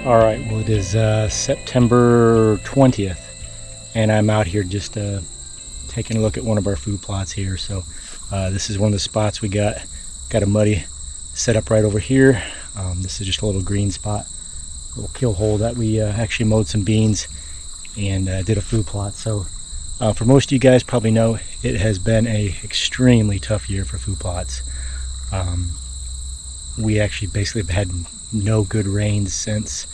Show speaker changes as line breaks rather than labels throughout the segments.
All right, well, it is September 20th, and I'm out here just taking a look at one of our food plots here. So this is one of the spots we got a muddy set up right over here. This is just a little green spot, a little kill hole that we actually mowed some beans and did a food plot. So for most of you guys probably know, it has been a extremely tough year for food plots. We actually basically had no good rains since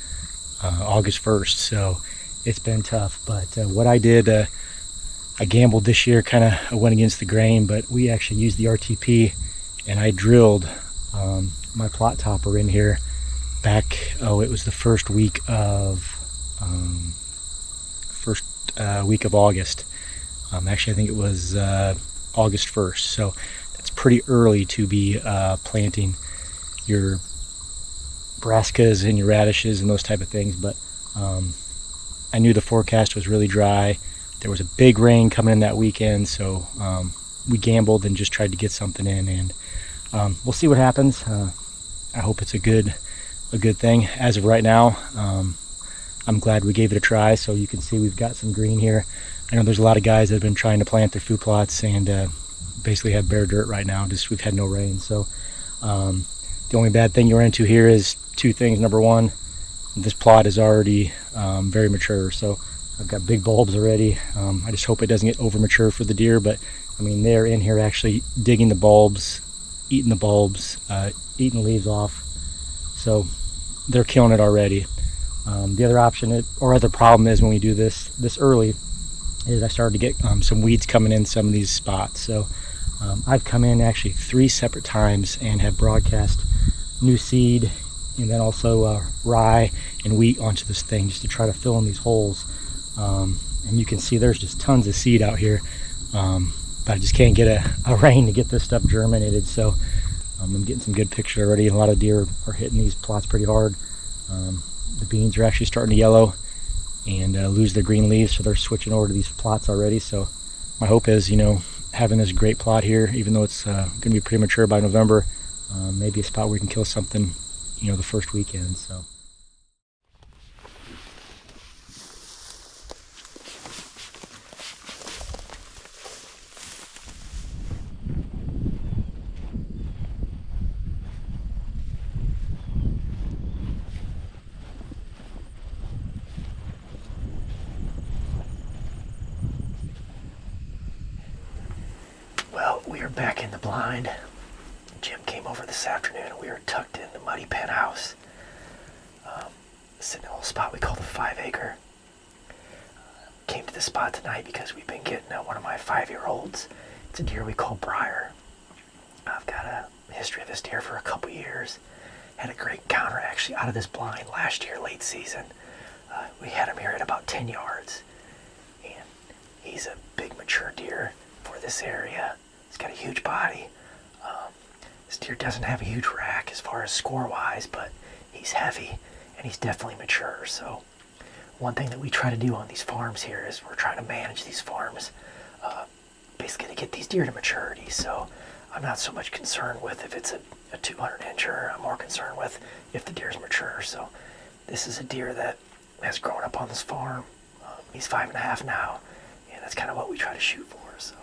August 1st, so it's been tough. But what I did, I gambled this year, kind of went against the grain, but we actually used the RTP, and I drilled my plot topper in here back, it was the first week of August. Actually, I think it was August 1st, so that's pretty early to be planting your brassicas and your radishes and those type of things. But I knew the forecast was really dry. There was a big rain coming in that weekend, so we gambled and just tried to get something in, and we'll see what happens. I hope it's a good thing. As of right now, I'm glad we gave it a try. So you can see we've got some green here. I know there's a lot of guys that have been trying to plant their food plots and basically have bare dirt right now. Just we've had no rain, so the only bad thing you're into here is two things. Number one, this plot is already very mature, so I've got big bulbs already. I just hope it doesn't get over mature for the deer, but I mean, they're in here actually digging the bulbs, eating the bulbs, eating the leaves off, so they're killing it already. The other option or other problem is when we do this early is I started to get some weeds coming in some of these spots. So I've come in actually 3 separate times and have broadcast new seed and then also rye and wheat onto this thing just to try to fill in these holes. And you can see there's just tons of seed out here, but I just can't get a rain to get this stuff germinated. So I'm getting some good picture already. A lot of deer are hitting these plots pretty hard. The beans are actually starting to yellow and lose their green leaves, so they're switching over to these plots already. So my hope is, having this great plot here, even though it's going to be premature by November, maybe a spot where we can kill something, the first weekend. So. Well, we are back in the blind. Jim came over this afternoon. We were tucked in the muddy penthouse, sitting in a little spot we call the 5-acre. Came to this spot tonight because we've been getting one of my 5-year-olds. It's a deer we call Brier. I've got a history of this deer for a couple years. Had a great encounter actually out of this blind last year, late season. We had him here at about 10 yards. And he's a big mature deer for this area. He's got a huge body. This deer doesn't have a huge rack as far as score-wise, but he's heavy and he's definitely mature. So one thing that we try to do on these farms here is we're trying to manage these farms basically to get these deer to maturity. So I'm not so much concerned with if it's a 200-incher. I'm more concerned with if the deer's mature. So this is a deer that has grown up on this farm. He's 5.5 now, and that's kind of what we try to shoot for. So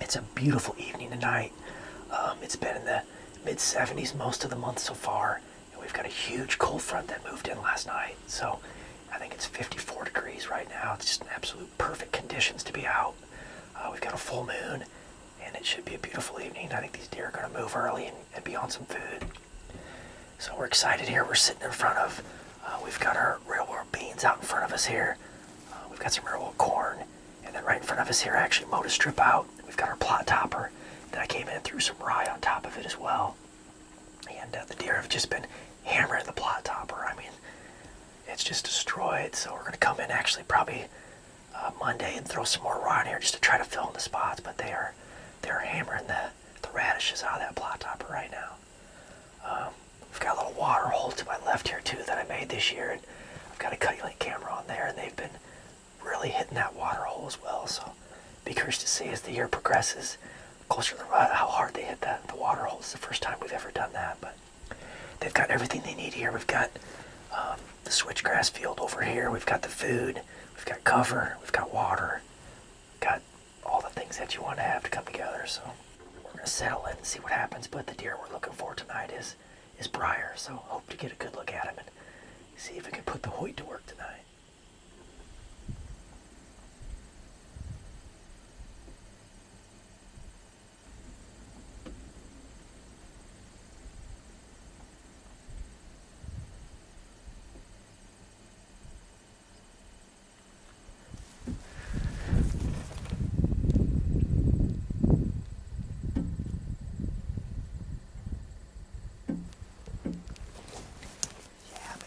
it's a beautiful evening tonight. It's been in the mid-70s most of the month so far, and we've got a huge cold front that moved in last night. So I think it's 54 degrees right now. It's just absolute perfect conditions to be out. We've got a full moon, and it should be a beautiful evening. I think these deer are going to move early and be on some food. So we're excited here. We're sitting in front of, we've got our real world beans out in front of us here. We've got some real world corn, and then right in front of us here, I actually mowed a strip out. We've got our plot topper. Then I came in and threw some rye on top of it as well. And the deer have just been hammering the plot topper. I mean, it's just destroyed. So we're going to come in actually probably Monday and throw some more rye in here just to try to fill in the spots. But they're hammering the radishes out of that plot topper right now. We've got a little water hole to my left here too that I made this year. And I've got a Cutty Link camera on there, and they've been really hitting that water hole as well. So Be curious to see as the year progresses, closer to how hard they hit the water holes. It's the first time we've ever done that, but they've got everything they need here. We've got the switchgrass field over here. We've got the food. We've got cover. We've got water. We've got all the things that you want to have to come together. So we're going to settle in and see what happens. But the deer we're looking for tonight is Brier. So hope to get a good look at him and see if we can put the Hoyt to work tonight.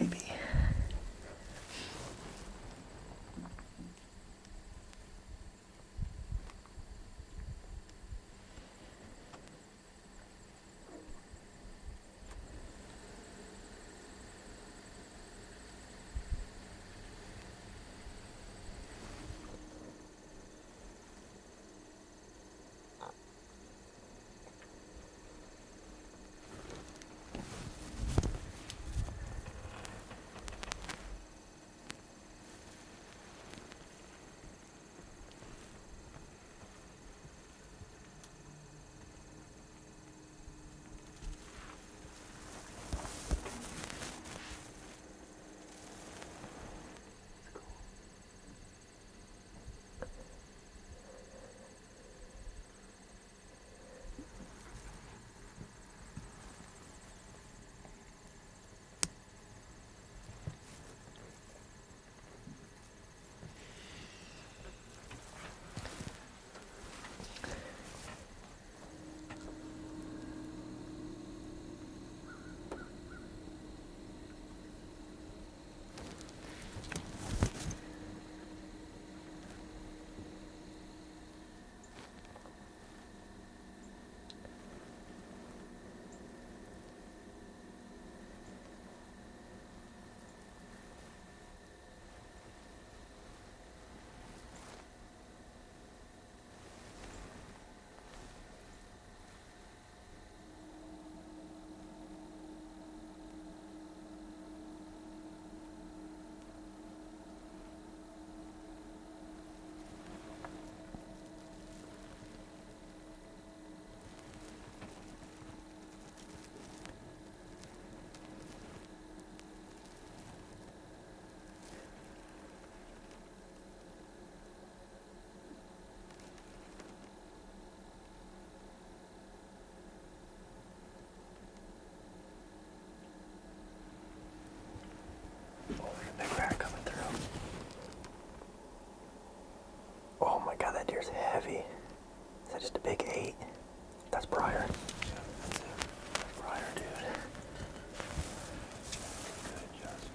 Maybe. Big rat coming through. Oh my god, that deer's heavy. Is that just a big 8? That's Brier. Yeah, that's it. That's Brier, dude. Good, Justin.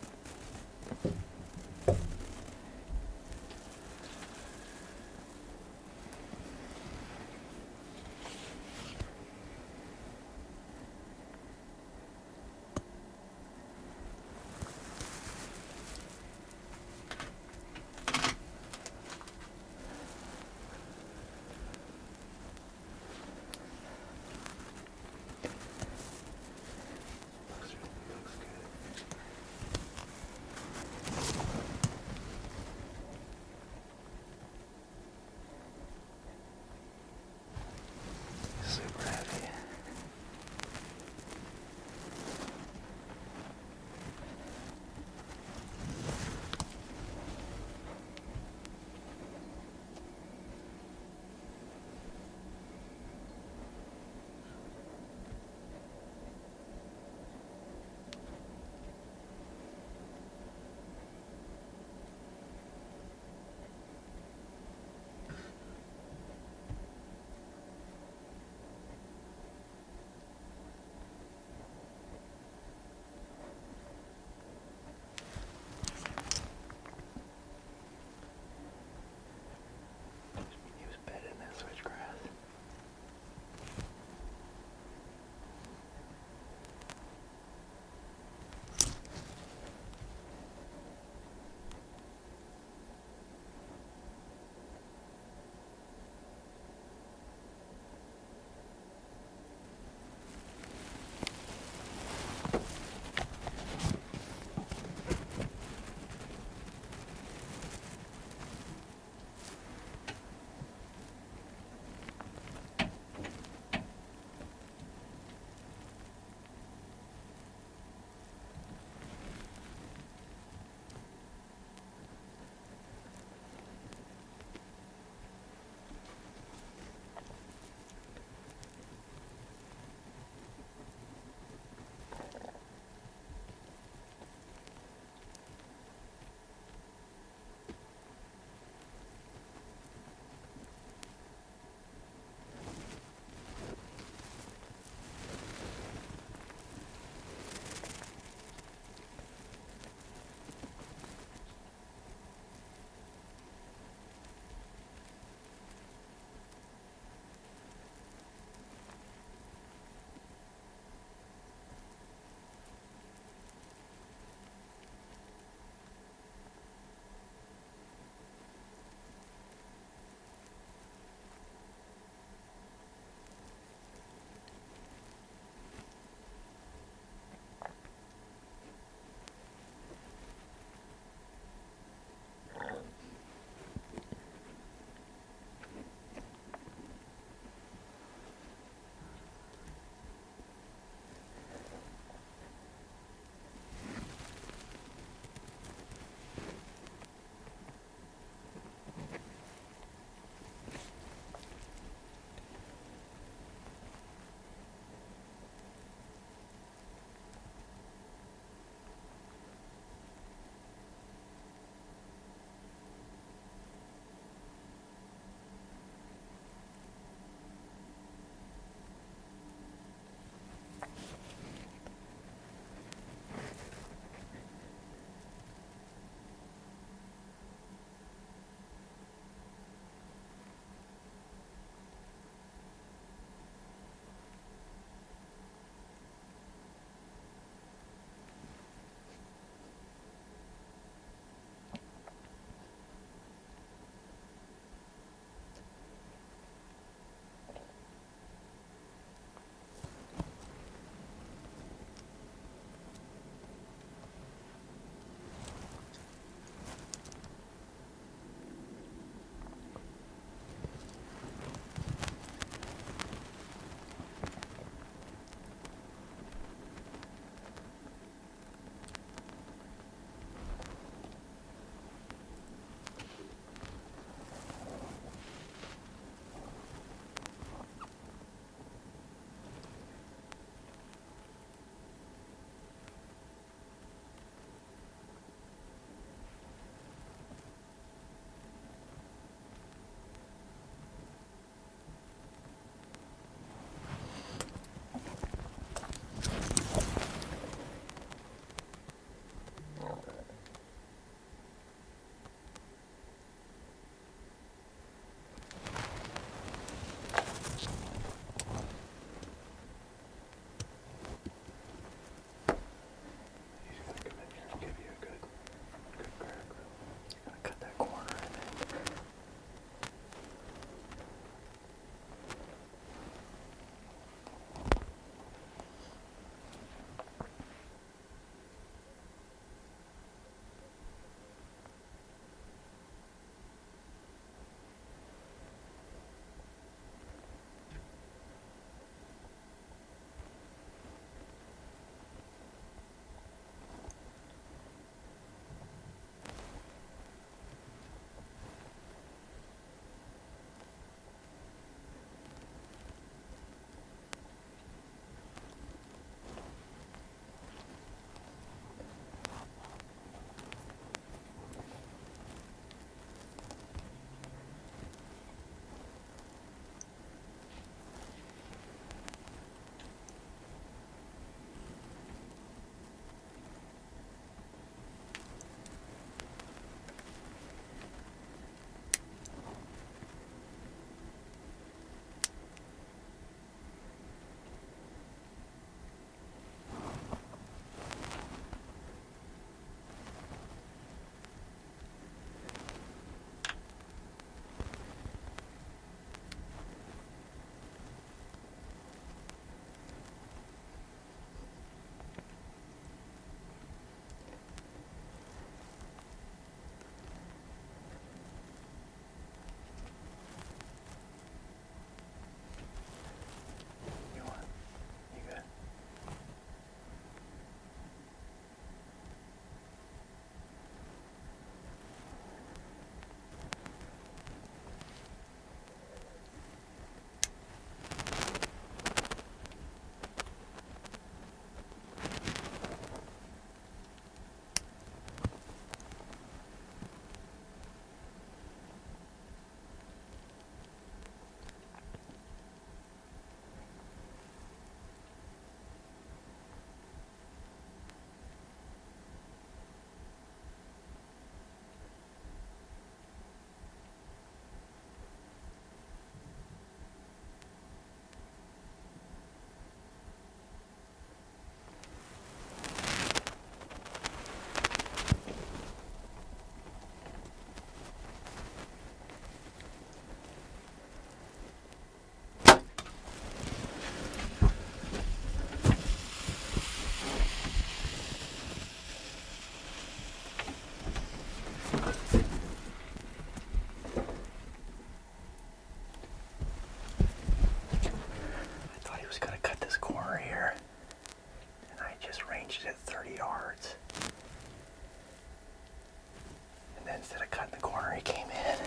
instead of cutting the corner, he came in.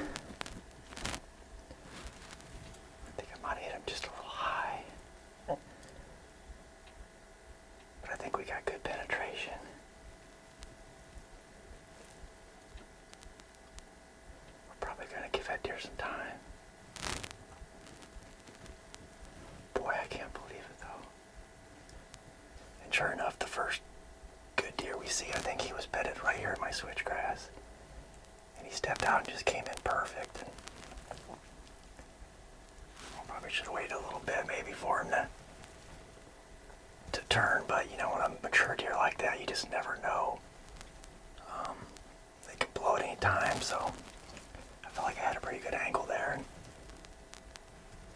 I think I might have hit him just a little high. But I think we got good penetration. We're probably going to give that deer some time. Boy, I can't believe it though. And sure enough, the first good deer we see, I think he was bedded right here at my switchgrass. And he stepped out and just came in perfect. And I probably should have waited a little bit maybe for him to turn, but you know, when a mature deer like that, you just never know. They can blow at any time, so I felt like I had a pretty good angle there and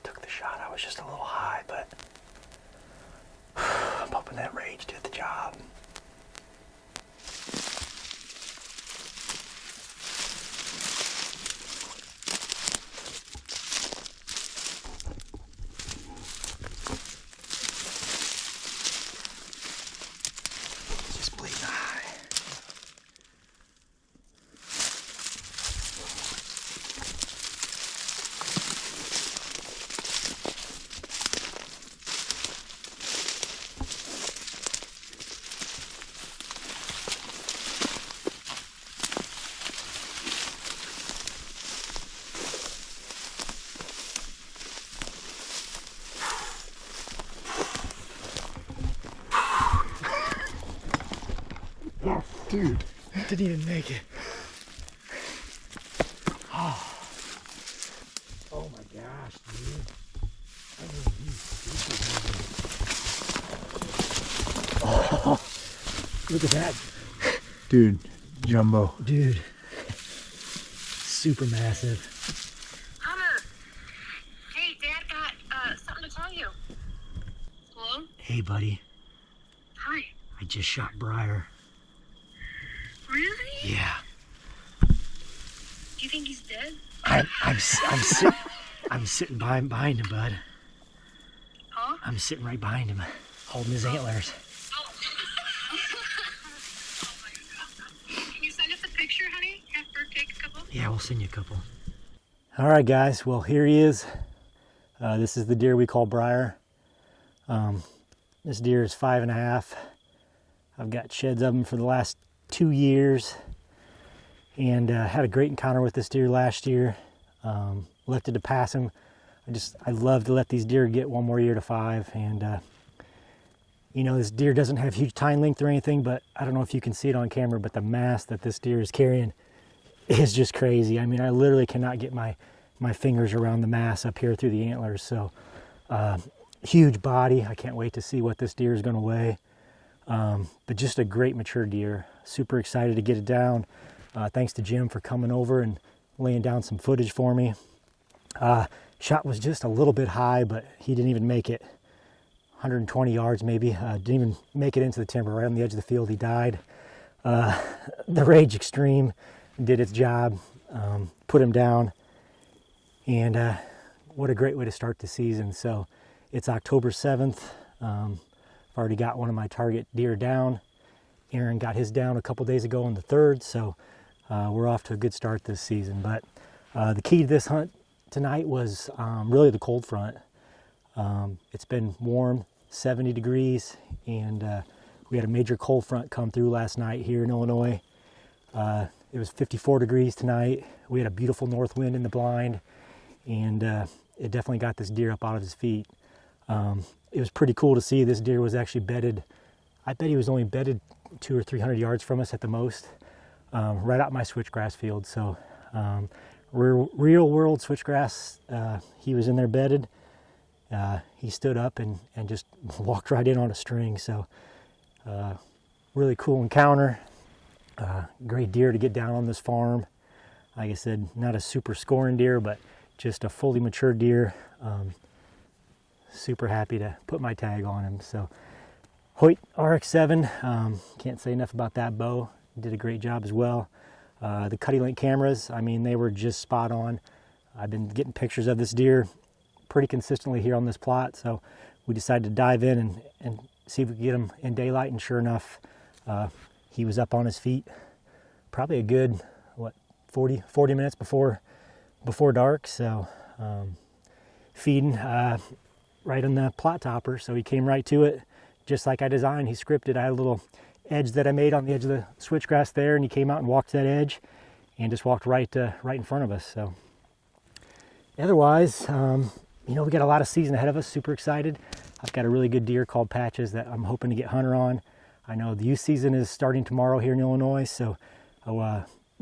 took the shot. I was just a little high, but I'm hoping that rage did the job. Just bleeding high. Dude, didn't even make it. Oh, oh my gosh, dude. I mean, he's stupid. Oh, look at that. Dude, jumbo. Dude, super massive.
Hunter, hey, Dad got something to tell you. Hello?
Hey, buddy.
Hi.
I just shot Brier.
Really?
Yeah.
Do you think he's dead?
I'm sitting behind him, bud.
Huh?
I'm sitting right behind him, holding his antlers.
Oh. Oh my God. Can you send us a picture, honey? After take a couple?
Yeah, we'll send you a couple. All right, guys. Well, here he is. This is the deer we call Brier. This deer is 5.5. I've got sheds of him for the last 2 years, and had a great encounter with this deer last year. Elected to pass him. I love to let these deer get one more year to 5, and you know, this deer doesn't have huge tine length or anything, but I don't know if you can see it on camera, but the mass that this deer is carrying is just crazy. I mean, I literally cannot get my fingers around the mass up here through the antlers. So huge body. I can't wait to see what this deer is going to weigh. But just a great mature deer. Super excited to get it down. Thanks to Jim for coming over and laying down some footage for me. Shot was just a little bit high, but he didn't even make it. 120 yards maybe. Didn't even make it into the timber. Right on the edge of the field, he died. The Rage Extreme did its job. Put him down. And what a great way to start the season. So it's October 7th. I've already got one of my target deer down. Aaron got his down a couple days ago on the 3rd, so we're off to a good start this season. But the key to this hunt tonight was really the cold front. It's been warm, 70 degrees, and we had a major cold front come through last night here in Illinois. It was 54 degrees tonight. We had a beautiful north wind in the blind, and it definitely got this deer up out of his feet. It was pretty cool to see this deer was actually bedded. I bet he was only bedded 200 or 300 yards from us at the most, right out my switchgrass field. So real world switchgrass. He was in there bedded. He stood up and just walked right in on a string. So really cool encounter. Great deer to get down on this farm. Like I said, not a super scoring deer, but just a fully mature deer. Super happy to put my tag on him. So Hoyt RX7, can't say enough about that bow. Did a great job as well. The Cutty Link cameras, I mean, they were just spot on. I've been getting pictures of this deer pretty consistently here on this plot, so we decided to dive in and see if we could get him in daylight, and sure enough, he was up on his feet. Probably a good, 40 minutes before dark. So feeding right on the plot topper. So he came right to it, just like I designed. He scripted. I had a little edge that I made on the edge of the switchgrass there, and he came out and walked that edge and just walked right in front of us. So otherwise, we got a lot of season ahead of us. Super excited. I've got a really good deer called Patches that I'm hoping to get Hunter on. I know the youth season is starting tomorrow here in Illinois, so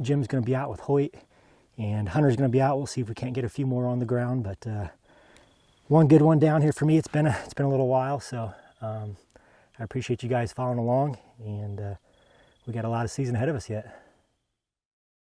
Jim's going to be out with Hoyt, and Hunter's going to be out. We'll see if we can't get a few more on the ground, but one good one down here for me. It's been a little while, so I appreciate you guys following along, and we got a lot of season ahead of us yet.